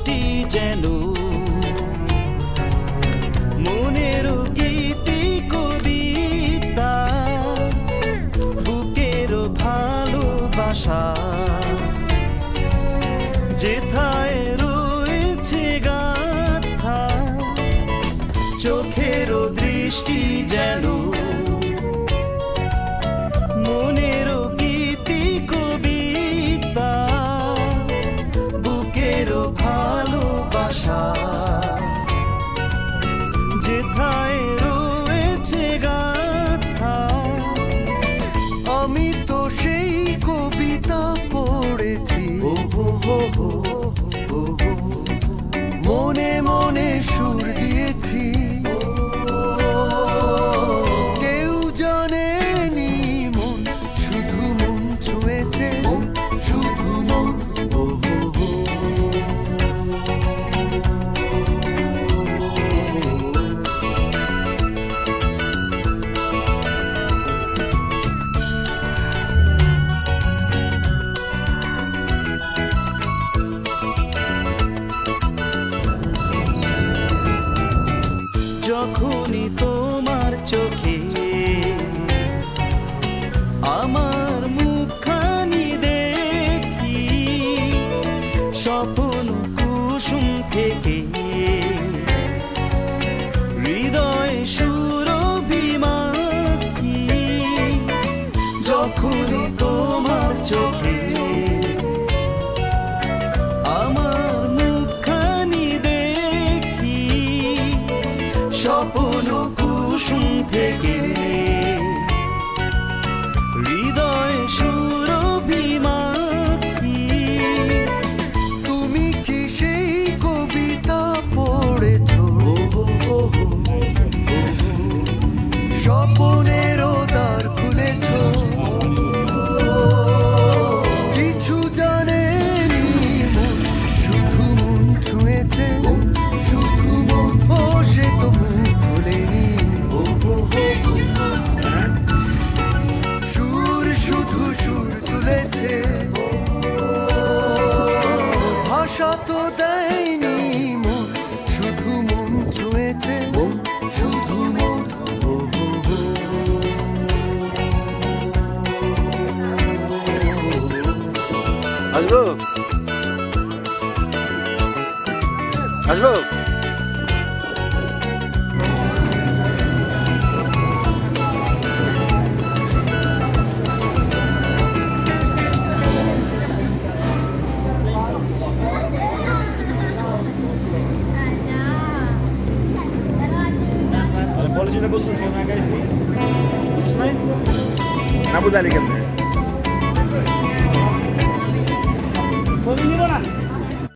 দৃষ্টি যেন মনের গীতি কবিতা, বুকের ভালোবাসা যেথায় রয়েছে গাথা, চোখের দৃষ্টি যেন মনের গীতি কবিতা, বুকের ভালোবাসা যেথায় রয়েছে গাথা। আমি তো সেই কবিতা পড়েছি, মনে মনে সুর দিয়েছি, কেউ জানেনি মন, শুধু মন ছুঁয়েছে, শুধু মন। যখনই তোমার চোখে আমার মুখখানি দেখি, স্বপ্ন কুসুম থেকে হৃদয় সুরভিমাখি। যখনই তোমার চোখে আমার মুখখানি দেখি, স্বপ্ন কুসুম থেকে হৃদয় সুরভিমাখি। তুমি কি সেই কবিতা পড়েছ, স্বপনেরও দ্বার খুলেছ, কিছু জানেনি মন, শুধু মন ছুঁয়েছে, শুধু মন। ও সে তো মুখ খোলেনি, সুর শুধু সুর তুলেছে, ভাষা তো দেয়নি মন, শুধু মন ছুঁয়েছে, শুধু মন। আসবো আসবো। Boleh juga bos, mau ngagai sih? Nabu dari kan?